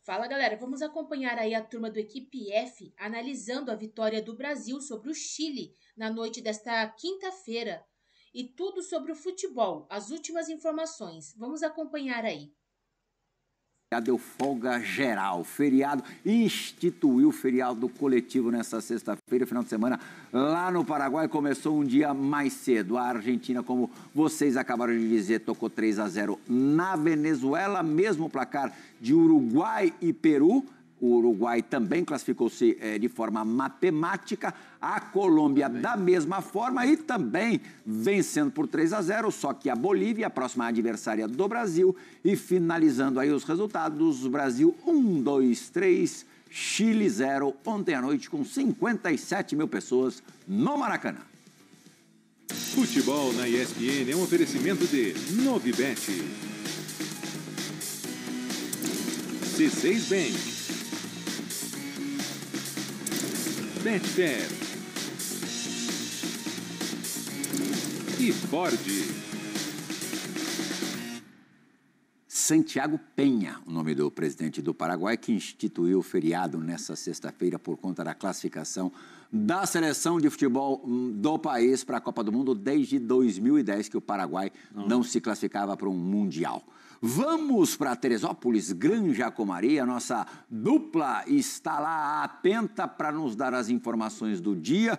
Fala galera, vamos acompanhar aí a turma do Equipe F analisando a vitória do Brasil sobre o Chile na noite desta quinta-feira e tudo sobre o futebol, as últimas informações. Vamos acompanhar aí. Deu folga geral, feriado, instituiu o feriado coletivo nessa sexta-feira, final de semana, lá no Paraguai, começou um dia mais cedo. A Argentina, como vocês acabaram de dizer, tocou 3-0 na Venezuela, mesmo placar de Uruguai e Peru. O Uruguai também classificou-se de forma matemática, a Colômbia da mesma forma e também vencendo por 3-0, só que a Bolívia, a próxima adversária do Brasil, e finalizando aí os resultados, Brasil 1-2-3, Chile 0, ontem à noite com 57 mil pessoas no Maracanã. Futebol na ESPN é um oferecimento de Novibet, C6 Bank, Betfair e Ford. Santiago Penha, o nome do presidente do Paraguai, que instituiu o feriado nesta sexta-feira por conta da classificação da seleção de futebol do país para a Copa do Mundo desde 2010, que o Paraguai não se classificava para um Mundial. Vamos para Teresópolis, Granja Comari, a nossa dupla está lá atenta para nos dar as informações do dia.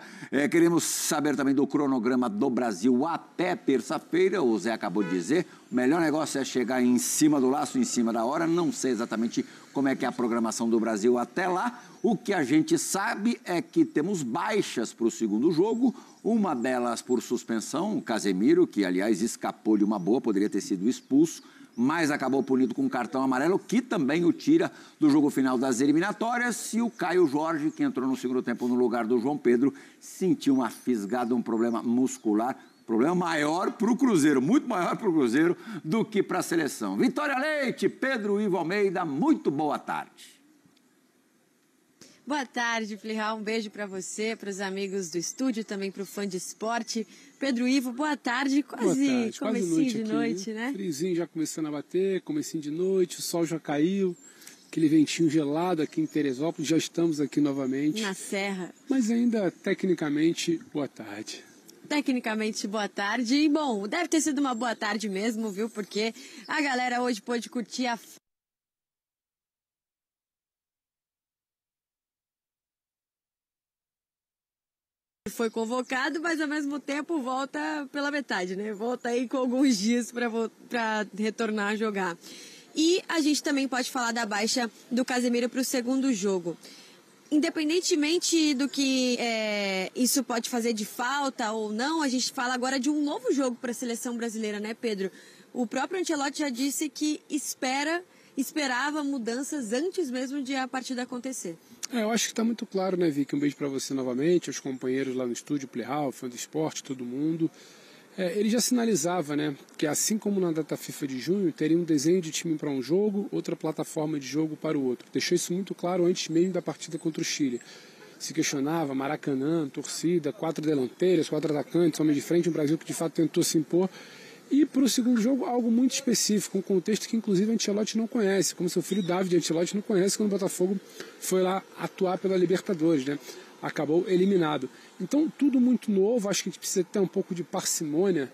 Queremos saber também do cronograma do Brasil até terça-feira, o Zé acabou de dizer, o melhor negócio é chegar em cima do laço, em cima da hora, não sei exatamente como é que é a programação do Brasil até lá. O que a gente sabe é que temos baixas para o segundo jogo, uma delas por suspensão, o Casemiro, que aliás escapou de uma boa, poderia ter sido expulso, mas acabou punido com um cartão amarelo, que também o tira do jogo final das eliminatórias. E o Caio Jorge, que entrou no segundo tempo no lugar do João Pedro, sentiu uma fisgada, um problema muscular, problema maior para o Cruzeiro, muito maior para o Cruzeiro do que para a seleção. Vitória Leite, Pedro Ivo Almeida, muito boa tarde. Boa tarde, Plihal. Um beijo para você, para os amigos do estúdio, também para o fã de esporte. Pedro Ivo, boa tarde. Quase comecinho de noite, né? Frizinho já começando a bater, comecinho de noite, o sol já caiu, aquele ventinho gelado aqui em Teresópolis, já estamos aqui novamente. Na Serra. Mas ainda, tecnicamente, boa tarde. Tecnicamente, boa tarde. E, bom, deve ter sido uma boa tarde mesmo, viu? Porque a galera hoje pôde curtir a foi convocado, mas ao mesmo tempo volta pela metade, né? Volta aí com alguns dias para retornar a jogar. E a gente também pode falar da baixa do Casemiro para o segundo jogo. Independentemente do que isso pode fazer de falta ou não, a gente fala agora de um novo jogo para a seleção brasileira, né, Pedro? O próprio Ancelotti já disse que esperava mudanças antes mesmo de a partida acontecer. Eu acho que está muito claro, né, Vicky? Um beijo para você novamente, aos companheiros lá no estúdio, Plihal, fã do esporte, todo mundo. Ele já sinalizava, né, que assim como na data FIFA de junho, teria um desenho de time para um jogo, outra plataforma de jogo para o outro. Deixou isso muito claro antes mesmo da partida contra o Chile. Se questionava, Maracanã, torcida, 4 delanteiras, 4 atacantes, homem de frente, um Brasil que de fato tentou se impor. E para o segundo jogo, algo muito específico, um contexto que inclusive Ancelotti não conhece, como seu filho David Ancelotti não conhece quando o Botafogo foi lá atuar pela Libertadores, né? Acabou eliminado. Então, tudo muito novo, acho que a gente precisa ter um pouco de parcimônia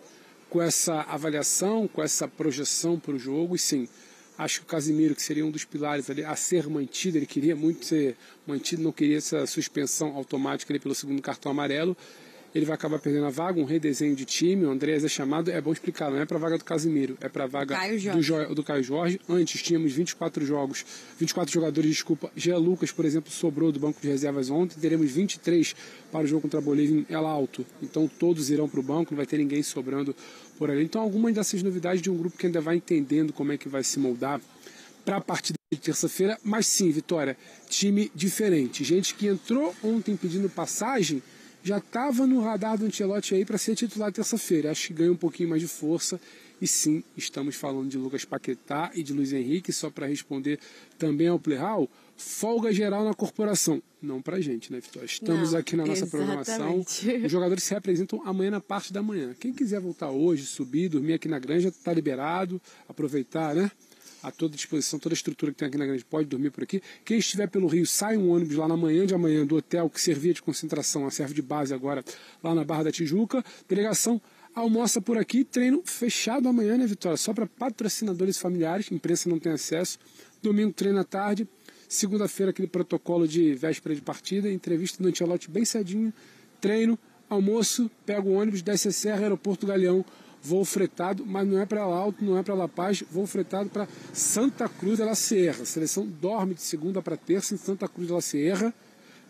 com essa avaliação, com essa projeção para o jogo, e sim, acho que o Casemiro, que seria um dos pilares ali a ser mantido, ele queria muito ser mantido, não queria essa suspensão automática ali pelo segundo cartão amarelo. Ele vai acabar perdendo a vaga, um redesenho de time. O Andrés é chamado, é bom explicar, não é para a vaga do Casemiro, é para a vaga do Caio Jorge. Antes tínhamos 24 jogadores, desculpa. Jean Lucas, por exemplo, sobrou do banco de reservas ontem. Teremos 23 para o jogo contra a Bolívia em El Alto. Então todos irão para o banco, não vai ter ninguém sobrando por ali. Então algumas dessas novidades de um grupo que ainda vai entendendo como é que vai se moldar para a partida de terça-feira. Mas sim, Vitória, time diferente. Gente que entrou ontem pedindo passagem, já estava no radar do Ancelotti aí para ser titular terça-feira. Acho que ganha um pouquinho mais de força. E sim, estamos falando de Lucas Paquetá e de Luiz Henrique, só para responder também ao Plihal, folga geral na corporação. Não pra gente, né, Vitória? Estamos aqui na nossa programação. Os jogadores se representam amanhã na parte da manhã. Quem quiser voltar hoje, subir, dormir aqui na Granja, tá liberado, aproveitar, né? à toda disposição, toda a estrutura que tem aqui na Grande pode dormir por aqui. Quem estiver pelo Rio, sai um ônibus lá na manhã de amanhã do hotel que servia de concentração, serve de base agora lá na Barra da Tijuca. Delegação almoça por aqui, treino fechado amanhã, né, Vitória? Só para patrocinadores familiares, imprensa não tem acesso. Domingo treino à tarde, segunda-feira aquele protocolo de véspera de partida, entrevista do Ancelotti bem cedinho, treino, almoço, pega o ônibus, desce a serra, aeroporto Galeão, voo fretado, mas não é para Alto, não é para La Paz, voo fretado para Santa Cruz de la Sierra. A seleção dorme de segunda para terça em Santa Cruz de la Sierra.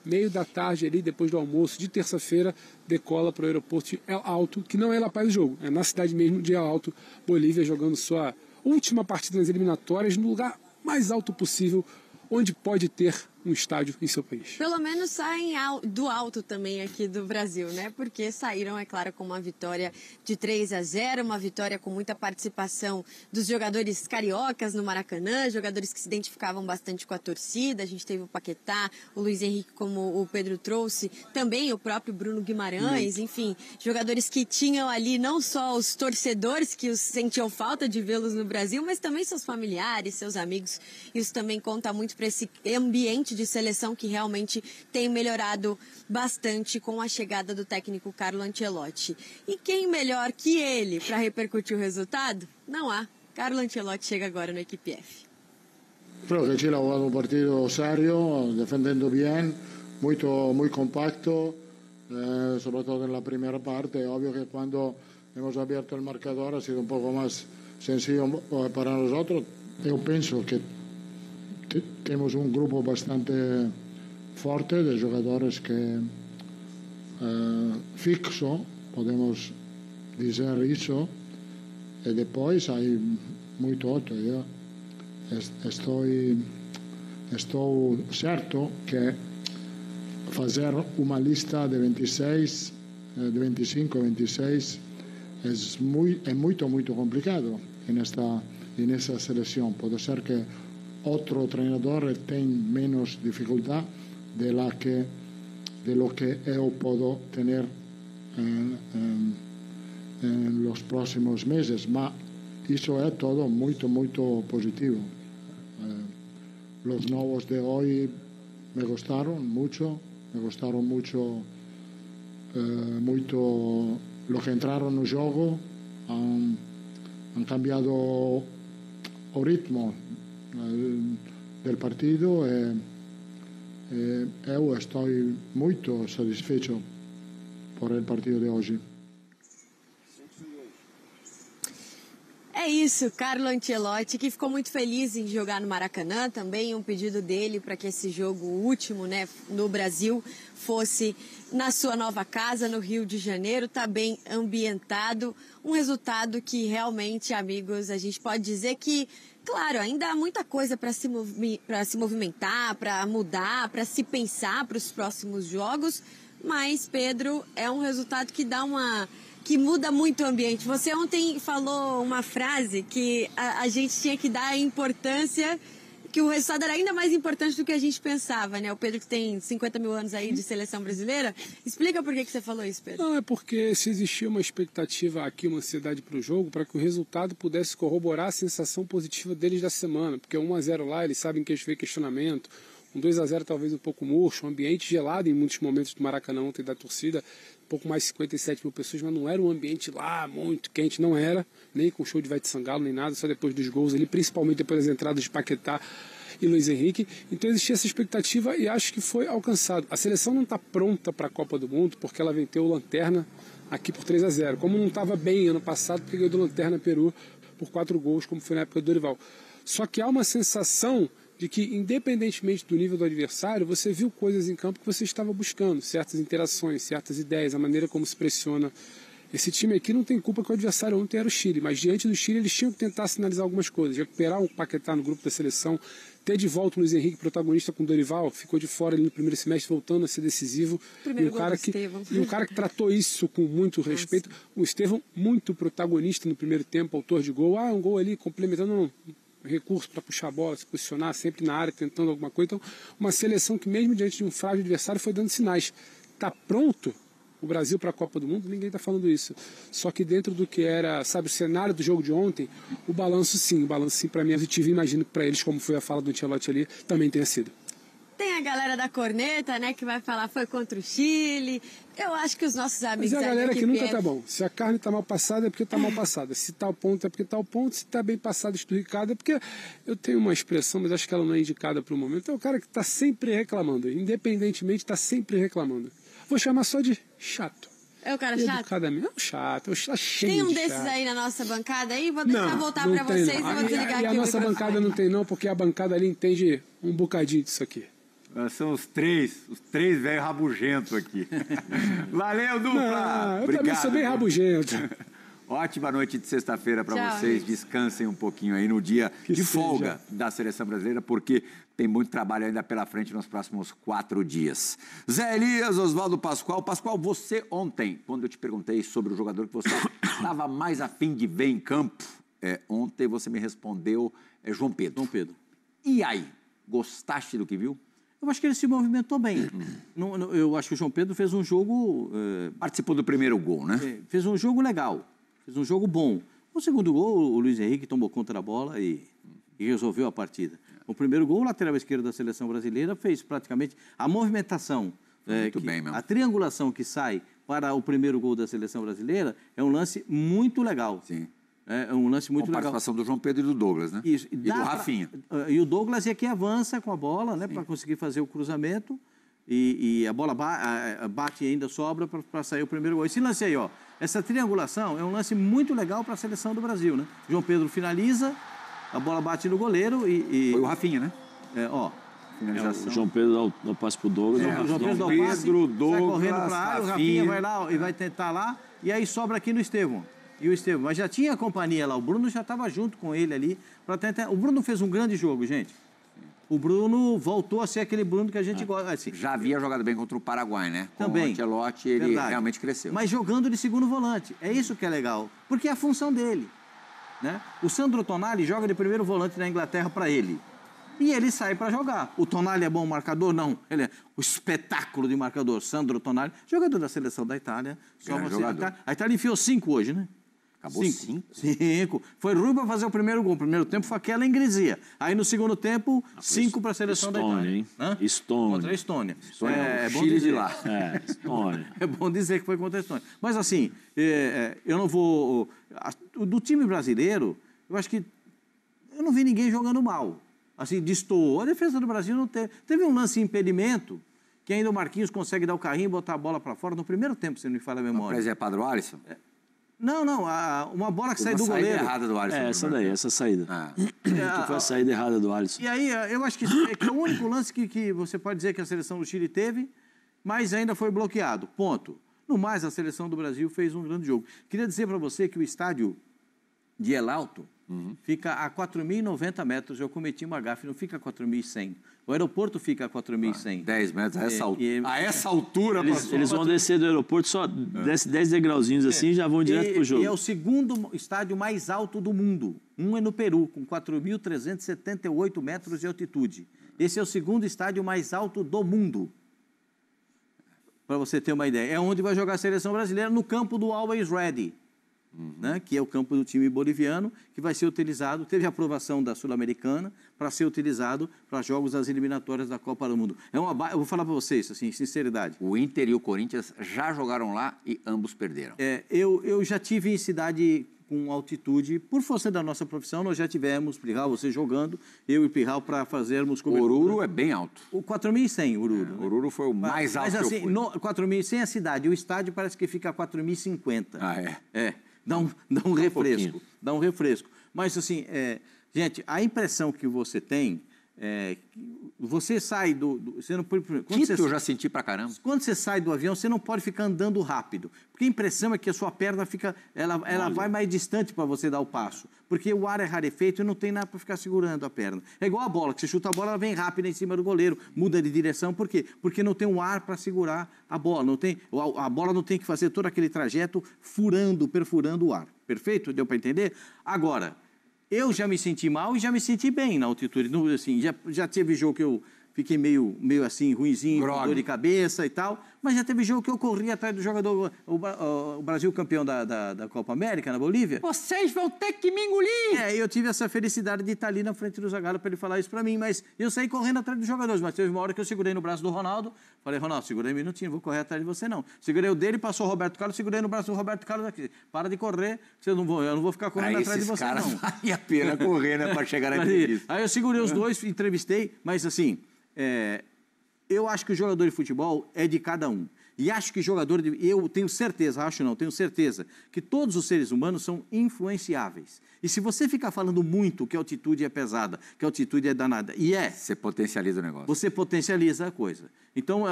Meio da tarde ali, depois do almoço de terça-feira, decola para o aeroporto de El Alto, que não é La Paz o jogo, é na cidade mesmo de El Alto, Bolívia, jogando sua última partida nas eliminatórias no lugar mais alto possível, onde pode ter um estádio em seu país. Pelo menos saem do alto também aqui do Brasil, né? Porque saíram, é claro, com uma vitória de 3-0, uma vitória com muita participação dos jogadores cariocas no Maracanã, jogadores que se identificavam bastante com a torcida. A gente teve o Paquetá, o Luiz Henrique, como o Pedro trouxe, também o próprio Bruno Guimarães, enfim, jogadores que tinham ali não só os torcedores que os sentiam falta de vê-los no Brasil, mas também seus familiares, seus amigos. Isso também conta muito para esse ambiente de seleção que realmente tem melhorado bastante com a chegada do técnico Carlo Ancelotti. E quem melhor que ele para repercutir o resultado? Não há. Carlo Ancelotti chega agora no Equipe F. Creo que Chile ha jugado un partido serio, defendiendo bien, muy compacto, sobre todo en la primera parte. Obvio que cuando hemos abierto el marcador ha sido un poco más sencillo para nosotros. Yo pienso que tenemos un grupo bastante fuerte de jugadores que fixo, podemos decir eso, y después hay muy todo. Yo estoy cierto que hacer una lista de 26, de 25, 26 es muy complicado en esa selección. Puede ser que otro entrenador tenga menos dificultad de lo que yo puedo tener en los próximos meses. Pero eso es todo muy positivo. Los nuevos de hoy me gustaron mucho lo que entraron no juego, han cambiado el ritmo del partido e eu estou muito satisfeito por el partido de hoje. É isso, Carlo Ancelotti, que ficou muito feliz em jogar no Maracanã, também um pedido dele para que esse jogo último, né, no Brasil, fosse na sua nova casa, no Rio de Janeiro, tá bem ambientado, um resultado que realmente, amigos, a gente pode dizer que, claro, ainda há muita coisa para se movimentar, para mudar, para se pensar para os próximos jogos, mas, Pedro, é um resultado que muda muito o ambiente. Você ontem falou uma frase que a gente tinha que dar importância, que o resultado era ainda mais importante do que a gente pensava, né? O Pedro, que tem 50 mil anos aí de seleção brasileira. Explica por que você falou isso, Pedro. Não, é porque se existia uma expectativa aqui, uma ansiedade para o jogo, para que o resultado pudesse corroborar a sensação positiva deles da semana. Porque 1-0 lá, eles sabem que eles veem questionamento. 2-0 talvez um pouco murcho, um ambiente gelado em muitos momentos do Maracanã ontem da torcida, pouco mais de 57 mil pessoas, mas não era um ambiente lá muito quente, não era, nem com show de Ivete Sangalo, nem nada, só depois dos gols ali, principalmente depois das entradas de Paquetá e Luiz Henrique. Então existia essa expectativa e acho que foi alcançado. A seleção não está pronta para a Copa do Mundo porque ela venceu o Lanterna aqui por 3-0, como não estava bem ano passado, porque ganhou do Lanterna Peru por 4 gols, como foi na época do Dorival. Só que há uma sensação de que, independentemente do nível do adversário, você viu coisas em campo que você estava buscando, certas interações, certas ideias, a maneira como se pressiona. Esse time aqui não tem culpa que o adversário ontem era o Chile, mas diante do Chile eles tinham que tentar sinalizar algumas coisas, recuperar um Paquetá no grupo da seleção, ter de volta o Luiz Henrique, protagonista com o Dorival, ficou de fora ali no primeiro semestre, voltando a ser decisivo. E um cara que tratou isso com muito respeito. O Estevão, muito protagonista no primeiro tempo, autor de gol. Um gol ali complementando, não. Recurso para puxar a bola, se posicionar sempre na área, tentando alguma coisa. Então, uma seleção que mesmo diante de um frágil adversário foi dando sinais. Está pronto? o Brasil para a Copa do Mundo, ninguém está falando isso. Só que dentro do que era, sabe, o cenário do jogo de ontem, o balanço sim para mim é positivo, e imagino que para eles, como foi a fala do Ancelotti ali, também tenha sido. Tem a galera da corneta, né, que vai falar foi contra o Chile. Eu acho que os nossos amigos... Mas é a galera que nunca tá bom. Se a carne tá mal passada, é porque tá mal passada. Se tal ponto, é porque tal ponto. Se tá bem passado, esturricado, é porque... Eu tenho uma expressão, mas acho que ela não é indicada para o momento. É o cara que tá sempre reclamando. Independentemente, tá sempre reclamando. Vou chamar só de chato. É o cara chato? Educadamente. É um chato, cheio Tem um de desses chato. aí na nossa bancada aí? Vou deixar voltar para tem, vocês não. e vou desligar aqui. E a nossa bancada não tem não, porque a bancada ali entende um bocadinho disso aqui. São os três velhos rabugentos aqui. Valeu, dupla! Eu Obrigado. também sou bem rabugento. Ótima noite de sexta-feira para vocês. Amigos. Descansem um pouquinho aí no dia de folga da Seleção Brasileira, porque tem muito trabalho ainda pela frente nos próximos 4 dias. Zé Elias, Oswaldo Pascoal. Pascoal, você ontem, quando eu te perguntei sobre o jogador que você estava mais a fim de ver em campo, ontem você me respondeu João Pedro. João Pedro. E aí, gostaste do que viu? Eu acho que ele se movimentou bem. Eu acho que o João Pedro fez um jogo... Participou do primeiro gol, né? Fez um jogo legal. Fez um jogo bom. O segundo gol, o Luiz Henrique tomou conta da bola e resolveu a partida. O primeiro gol, o lateral esquerdo da Seleção Brasileira fez praticamente a movimentação. Muito bem, mesmo. A triangulação que sai para o primeiro gol da Seleção Brasileira é um lance muito legal. Sim. É um lance muito legal. A participação do João Pedro e do Douglas, né? Isso. E do Rafinha. E o Douglas é que avança com a bola, né, para conseguir fazer o cruzamento. E a bola bate e ainda sobra para sair o primeiro gol. Esse lance aí, ó, essa triangulação é um lance muito legal para a Seleção do Brasil, né? João Pedro finaliza, a bola bate no goleiro e... Foi o Rafinha, né? Finalização. O João Pedro dá o passe pro Douglas. O João Pedro dá o passe, sai correndo para a área, o Rafinha vai lá e vai tentar lá, e aí sobra aqui no Estevão. E o Estevão, mas já tinha a companhia lá, o Bruno já estava junto com ele ali para tentar. O Bruno fez um grande jogo, gente. O Bruno voltou a ser aquele Bruno que a gente gosta. Assim. Já havia jogado bem contra o Paraguai, né? Também. Com o Ancelotti, ele realmente cresceu. Mas jogando de segundo volante. É isso que é legal. Porque é a função dele. Né? O Sandro Tonali joga de primeiro volante na Inglaterra para ele. E ele sai para jogar. O Tonali é bom marcador? Não. Ele é o espetáculo de marcador. Sandro Tonali, jogador da seleção da Itália. A Itália enfiou 5 hoje, né? Acabou 5. Foi ruim para fazer o primeiro gol. O primeiro tempo foi aquela ingresia. Aí no segundo tempo, 5 para a seleção da Itália. Hein? Estônia. Contra a Estônia. É bom Chile dizer. de lá. Estônia. É bom dizer que foi contra a Estônia. Mas assim, eu não vou... Do time brasileiro, eu acho que... Eu não vi ninguém jogando mal. Assim, destoou. A defesa do Brasil não teve... Teve um lance de impedimento, que ainda o Marquinhos consegue dar o carrinho e botar a bola para fora no primeiro tempo, se não me falha a memória. Mas é Padre Alisson? Não, uma bola que sai do goleiro. Errada do Alisson. Essa saída. Que foi a saída errada do Alisson. E aí, eu acho que é o único lance que você pode dizer que a seleção do Chile teve, mas ainda foi bloqueado. Ponto. No mais, a seleção do Brasil fez um grande jogo. Queria dizer para você que o estádio de El Alto fica a 4.090 metros. Eu cometi uma gafe, não fica a 4.100. O aeroporto fica a 4.100. 10 metros a essa altura. Eles vão descer do aeroporto, só desce 10 degrauzinhos assim e já vão direto pro jogo. E é o segundo estádio mais alto do mundo. Um é no Peru, com 4.378 metros de altitude. Esse é o segundo estádio mais alto do mundo. Para você ter uma ideia. É onde vai jogar a seleção brasileira, no campo do Always Ready. Né, que é o campo do time boliviano, que vai ser utilizado, teve aprovação da Sul-Americana para ser utilizado para jogos das eliminatórias da Copa do Mundo. Eu vou falar para vocês, assim, sinceridade. O Inter e o Corinthians já jogaram lá e ambos perderam. Eu já tive em cidade com altitude, por força da nossa profissão, nós já tivemos, Plihal, você jogando, eu e Plihal para fazermos cobertura. Oruro é bem alto. O 4.100, Oruro. Oruro foi o mais alto que eu fui. Mas assim, 4.100 é a cidade, o estádio parece que fica a 4.050. Dá um refresco. Dá um refresco. Mas, assim, gente, a impressão que você tem você sai você não pode, eu já senti pra caramba. Quando você sai do avião, você não pode ficar andando rápido. Porque a impressão é que a sua perna fica... Ela vai mais distante para você dar o passo. Porque o ar é rarefeito e não tem nada para ficar segurando a perna. É igual a bola, que você chuta a bola, ela vem rápida em cima do goleiro, muda de direção. Por quê? Porque não tem um ar para segurar a bola. A bola não tem que fazer todo aquele trajeto perfurando o ar. Perfeito? Deu para entender? Agora... Eu já me senti mal e já me senti bem na altitude. Assim, já teve jogo que eu fiquei meio assim, ruinzinho, com dor de cabeça e tal. Mas já teve jogo que eu corri atrás do jogador, o Brasil campeão da Copa América, na Bolívia. Vocês vão ter que me engolir! Eu tive essa felicidade de estar ali na frente do Zagallo para ele falar isso para mim, mas eu saí correndo atrás dos jogadores. Mas teve uma hora que eu segurei no braço do Ronaldo, falei, Ronaldo, segurei um minutinho, não vou correr atrás de você não. Segurei o dele, passou o Roberto Carlos, segurei no braço do Roberto Carlos aqui. Para de correr, eu não vou ficar correndo atrás de você não. Vale a pena correr, né, para chegar na entrevista. Aí eu segurei os dois, entrevistei, mas assim, eu acho que o jogador de futebol é de cada um. E acho que eu tenho certeza, tenho certeza, que todos os seres humanos são influenciáveis. E se você ficar falando muito que a altitude é pesada, que a altitude é danada, você potencializa o negócio. Você potencializa a coisa. Então,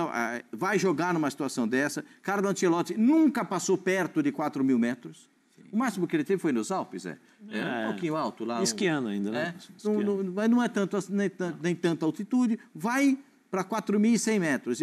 vai jogar numa situação dessa. Carlo Ancelotti nunca passou perto de 4.000 metros. O máximo que ele teve foi nos Alpes, um pouquinho alto lá. Esquiando ainda, né? Mas não é nem tanta altitude. Vai para 4.100 metros.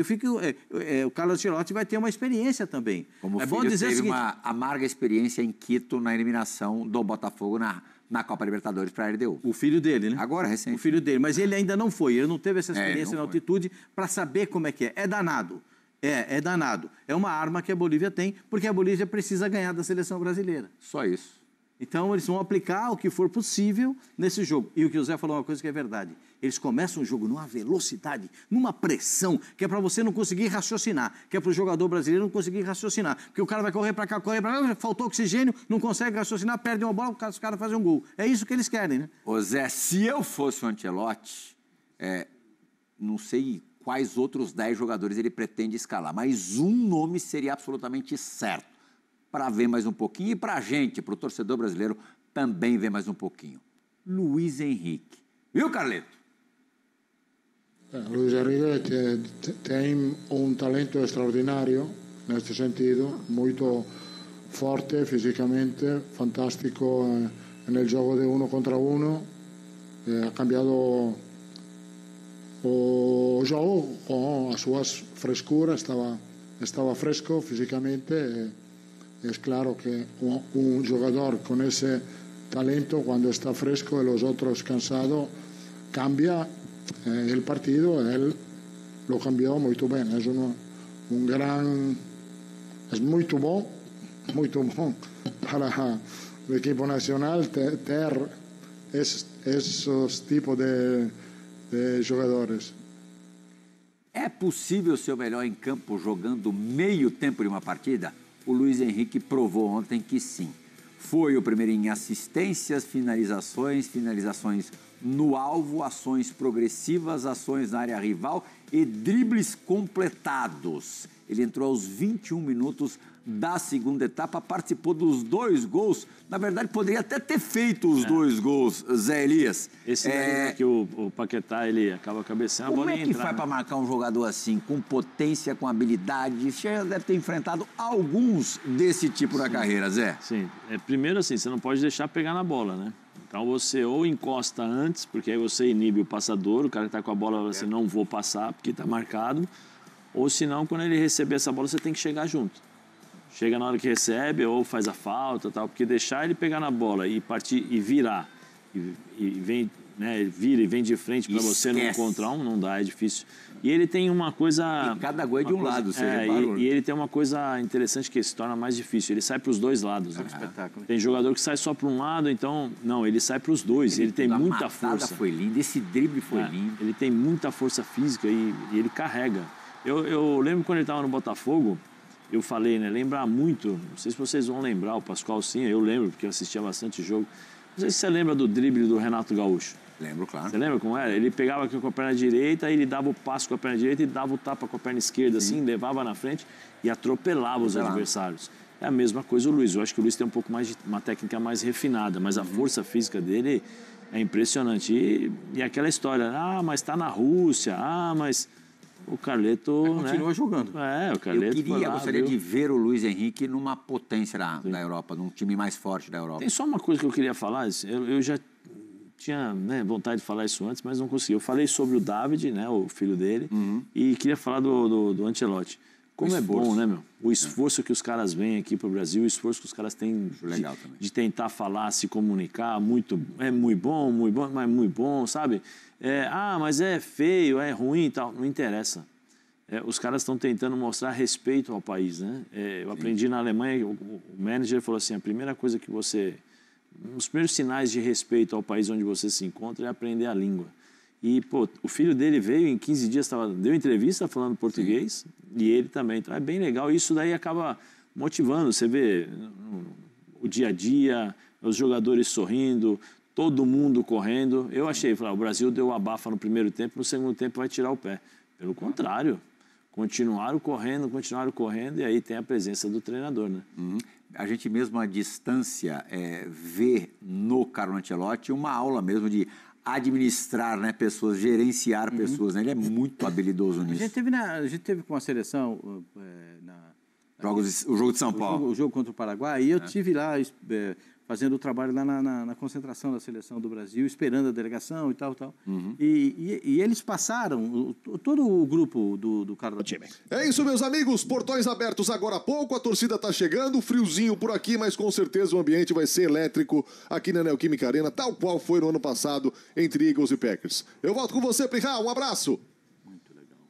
O Carlo Ancelotti vai ter uma experiência também. Como bom dizer teve uma amarga experiência em Quito na eliminação do Botafogo na Copa Libertadores para a LDU. O filho dele, né? Agora, recente. O filho dele, mas ele ainda não foi. Ele não teve essa experiência na altitude para saber como é que é. É danado. É danado. É uma arma que a Bolívia tem, porque a Bolívia precisa ganhar da seleção brasileira. Só isso. Então, eles vão aplicar o que for possível nesse jogo. E o que o Zé falou é uma coisa que é verdade. Eles começam o jogo numa velocidade, numa pressão, que é para você não conseguir raciocinar, que é para o jogador brasileiro não conseguir raciocinar. Porque o cara vai correr para cá, correr para lá, faltou oxigênio, não consegue raciocinar, perde uma bola, os caras fazem um gol. É isso que eles querem, né? Ô Zé, se eu fosse o Ancelotti, não sei quais outros 10 jogadores ele pretende escalar, mas um nome seria absolutamente certo. Para ver mais um pouquinho e para a gente, para o torcedor brasileiro, também ver mais um pouquinho. Luiz Henrique. Viu, Carleto? Luiz Henrique tem um talento extraordinário neste sentido, muito forte fisicamente, fantástico no jogo de 1 contra 1. Ha cambiado o jogo com as suas frescuras, estava fresco fisicamente. Es claro que un jugador con ese talento, cuando está fresco y los otros cansados, cambia el partido. Él lo cambió muy bien. Es es muy bueno para el equipo nacional ter esos tipos de jogadores. É possível ser o melhor em campo jogando meio tempo de uma partida? O Luiz Henrique provou ontem que sim. Foi o primeiro em assistências, finalizações no alvo, ações progressivas, ações na área rival e dribles completados. Ele entrou aos 21 minutos da segunda etapa, participou dos 2 gols. Na verdade, poderia até ter feito os 2 gols, Zé Elias. Esse daí que o Paquetá, ele acaba cabeceando, a bola Como é que faz para marcar um jogador assim, com potência, com habilidade? Você já deve ter enfrentado alguns desse tipo na carreira, Zé. Sim. Primeiro assim, você não pode deixar pegar na bola, né? Então você ou encosta antes, porque aí você inibe o passador, o cara que está com a bola, você não vou passar, porque está marcado. Ou senão, quando ele receber essa bola, você tem que chegar junto. Chega na hora que recebe ou faz a falta, tal, porque deixar ele pegar na bola e partir e virar e vem, né, vira e vem de frente para você não encontrar não dá, é difícil. E ele tem uma coisa... E cada gol é de um lado, você reparou. E ele tem uma coisa interessante que se torna mais difícil, ele sai para os 2 lados. Né? Espetáculo. Tem jogador que sai só para um lado, então... Não, ele sai para os 2, ele tem muita força. Foi linda, esse drible foi lindo. Ele tem muita força física e ele carrega. Eu lembro quando ele estava no Botafogo, eu falei, né, lembrar muito, não sei se vocês vão lembrar, o Pascoal sim, eu lembro, porque eu assistia bastante jogo. Não sei se você lembra do drible do Renato Gaúcho. Lembro, claro. Você lembra como era? Ele pegava aqui com a perna direita, aí ele dava o passo com a perna direita e dava o tapa com a perna esquerda, assim, levava na frente e atropelava os adversários. É a mesma coisa o Luiz. Eu acho que o Luiz tem um pouco mais uma técnica mais refinada, mas a força física dele é impressionante. E aquela história, mas está na Rússia, mas... O Carleto, continua jogando. O Carleto gostaria de ver o Luiz Henrique numa potência da Europa, num time mais forte da Europa. Tem só uma coisa que eu queria falar, eu já tinha vontade de falar isso antes, mas não consegui. Eu falei sobre o David, né, o filho dele, e queria falar do Ancelotti. Como é bom, né, meu? O esforço que os caras vêm aqui para o Brasil, o esforço que os caras têm de tentar falar, se comunicar, é muito bom, mas muito bom, sabe? Mas é feio, é ruim e tal. Não interessa. os caras estão tentando mostrar respeito ao país, né? Eu aprendi na Alemanha, o manager falou assim, a primeira coisa que os primeiros sinais de respeito ao país onde você se encontra é aprender a língua. E, pô, o filho dele veio em 15 dias, deu entrevista falando português, e ele também. Então, é bem legal. Isso daí acaba motivando. Você vê o dia a dia, os jogadores sorrindo, todo mundo correndo. Eu achei, o Brasil deu a bafa no primeiro tempo, no segundo tempo vai tirar o pé. Pelo contrário, continuaram correndo, e aí tem a presença do treinador, né? A gente mesmo à distância vê no Carlo Ancelotti uma aula mesmo de administrar, né, pessoas, gerenciar pessoas, né? Ele é muito habilidoso nisso. A gente teve com a seleção o jogo de São Paulo. O jogo contra o Paraguai, e eu tive lá fazendo o trabalho lá na concentração da seleção do Brasil, esperando a delegação e tal. E eles passaram, todo o grupo do Carlo Ancelotti. É isso, meus amigos, portões abertos agora há pouco, a torcida está chegando, friozinho por aqui, mas com certeza o ambiente vai ser elétrico aqui na Neoquímica Arena, tal qual foi no ano passado entre Eagles e Packers. Eu volto com você, Plihal, um abraço.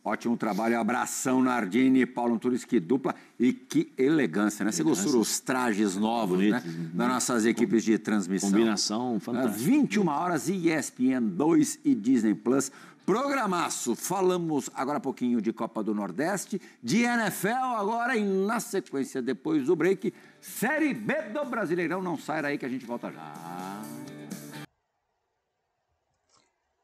Ótimo trabalho, abração Nardini, Paulo Antunes, que dupla e que elegância, né? Você gostou dos trajes novos, né? Das nossas equipes de transmissão. Combinação fantástica. 21 horas, ESPN 2 e Disney Plus. Programaço. Falamos agora há pouquinho de Copa do Nordeste, de NFL agora e na sequência, depois do break, Série B do Brasileirão. Não sai daí que a gente volta já.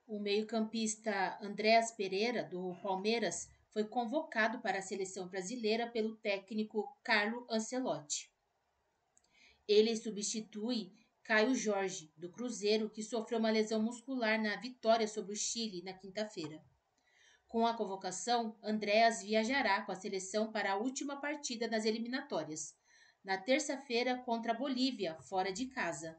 O meio-campista Andréas Pereira, do Palmeiras, foi convocado para a seleção brasileira pelo técnico Carlo Ancelotti. Ele substitui Caio Jorge, do Cruzeiro, que sofreu uma lesão muscular na vitória sobre o Chile na quinta-feira. Com a convocação, Andréas viajará com a seleção para a última partida nas eliminatórias, na terça-feira contra a Bolívia, fora de casa.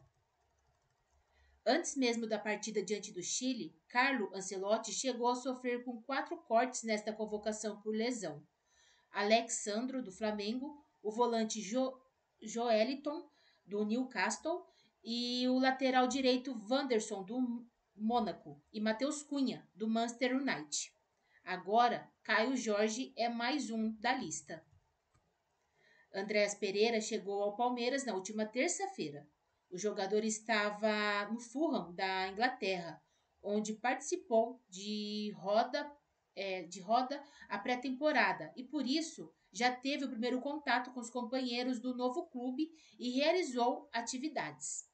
Antes mesmo da partida diante do Chile, Carlo Ancelotti chegou a sofrer com 4 cortes nesta convocação por lesão. Alex Sandro, do Flamengo, o volante Joeliton, do Newcastle, e o lateral direito Wanderson, do Mônaco, e Matheus Cunha, do Manchester United. Agora, Caio Jorge é mais um da lista. Andréas Pereira chegou ao Palmeiras na última terça-feira. O jogador estava no Fulham, da Inglaterra, onde participou de roda a pré-temporada e, por isso, já teve o primeiro contato com os companheiros do novo clube e realizou atividades.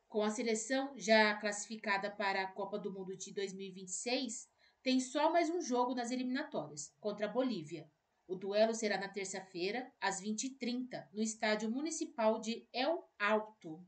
Com a seleção já classificada para a Copa do Mundo de 2026, tem só mais um jogo nas eliminatórias, contra a Bolívia. O duelo será na terça-feira, às 20h30, no Estádio Municipal de El Alto.